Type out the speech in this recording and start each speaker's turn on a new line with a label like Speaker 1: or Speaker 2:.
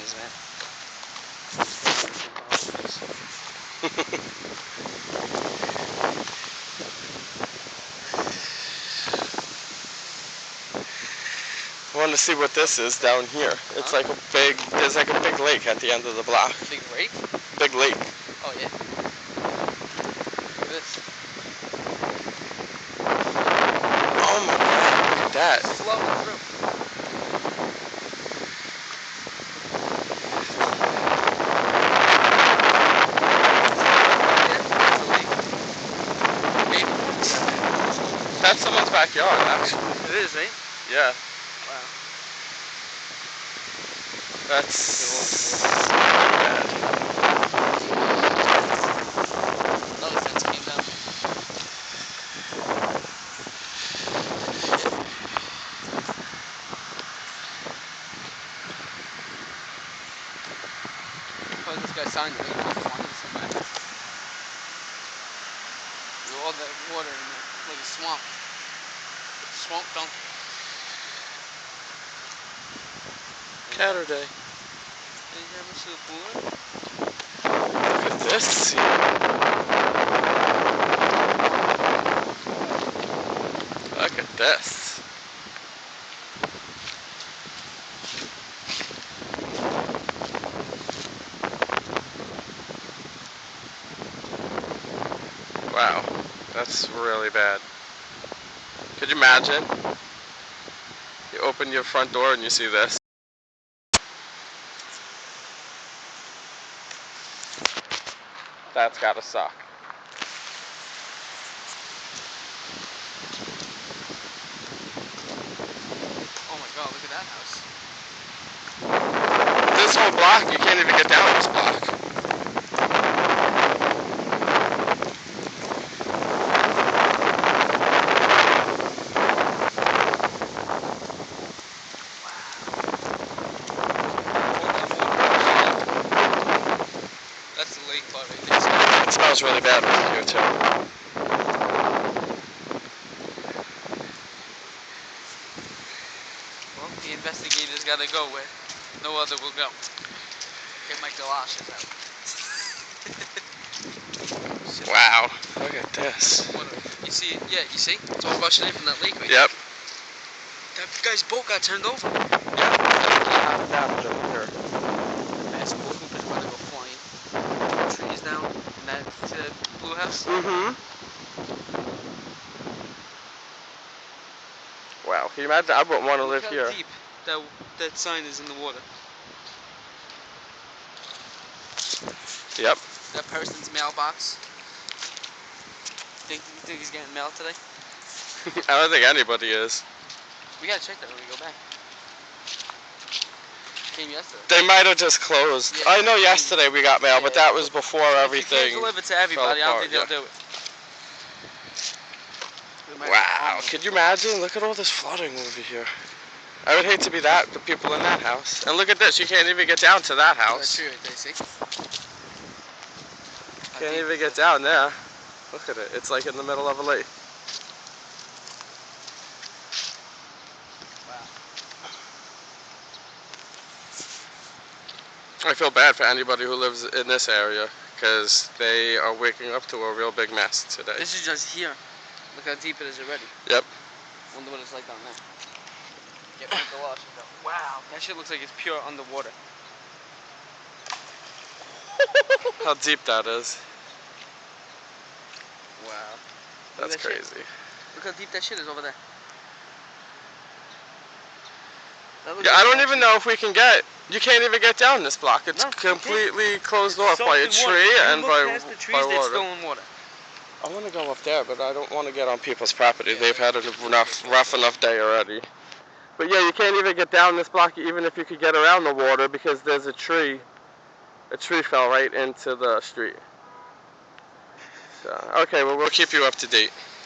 Speaker 1: is that?
Speaker 2: I want to see what this is down here. It's like a big, there's like a big lake at the end of the block.
Speaker 1: Big lake?
Speaker 2: Big lake.
Speaker 1: Oh yeah. Look at this.
Speaker 2: Oh my god, look at that.
Speaker 1: It's flowing through.
Speaker 2: That's someone's backyard, actually.
Speaker 1: It is, right?
Speaker 2: Yeah.
Speaker 1: Wow.
Speaker 2: That's bad.
Speaker 1: Another fence came down. Probably this guy signed it. He wanted somewhere. With all that water in there, like a swamp. Swamp dunk.
Speaker 2: Saturday.
Speaker 1: Did you ever see the pool?
Speaker 2: Look at this scene. Look at this. Wow, that's really bad. Could you imagine? You open your front door and you see this. That's gotta suck.
Speaker 1: Oh my god, look at that house.
Speaker 2: This whole block, you can't even get down this block.
Speaker 1: That's the lake part right there.
Speaker 2: It smells really bad right here too.
Speaker 1: Well, the investigators gotta go where no other will go. Get my galoshes out.
Speaker 2: Wow, look at this.
Speaker 1: You see it? Yeah, you see? It's all rushing in from that lake right
Speaker 2: Yep.
Speaker 1: That guy's boat got turned over.
Speaker 2: Yeah, that's damage over here.
Speaker 1: Basketball hoop is about to go flying. Trees down in that blue house.
Speaker 2: Mm-hmm. Wow, can you imagine? I wouldn't want to live here.
Speaker 1: Look how deep that sign is in the water.
Speaker 2: Yep.
Speaker 1: That person's mailbox. You think he's getting mail today?
Speaker 2: I don't think anybody is.
Speaker 1: We gotta check that when we go back. Came yesterday.
Speaker 2: They might have just closed.
Speaker 1: Yeah,
Speaker 2: I know yesterday we got mail, but that was before everything.
Speaker 1: If you can't deliver to everybody, I don't think they'll do it.
Speaker 2: Wow, could you imagine? Look at all this flooding over here. I would hate to be the people in that house. And look at this, you can't even get down to that house.
Speaker 1: That's true, they see.
Speaker 2: Can't even get down there. Look at it, it's like in the middle of a lake.
Speaker 1: Wow.
Speaker 2: I feel bad for anybody who lives in this area, because they are waking up to a real big mess today.
Speaker 1: This is just here. Look how deep it is already.
Speaker 2: Yep.
Speaker 1: Wonder what it's like down there. Get my galoshes out. Wow, that shit looks like it's pure underwater.
Speaker 2: How deep that is.
Speaker 1: Wow.
Speaker 2: That's crazy.
Speaker 1: Look how deep that shit is over there.
Speaker 2: Yeah, I don't even know if we can get. You can't even get down this block. It's completely closed off by a tree and by water.
Speaker 1: It's still in water.
Speaker 2: I want to go up there, but I don't want to get on people's property. They've had a rough enough day already. But yeah, you can't even get down this block, even if you could get around the water, because there's a tree. A tree fell right into the street. So, okay, well, we'll keep you up to date.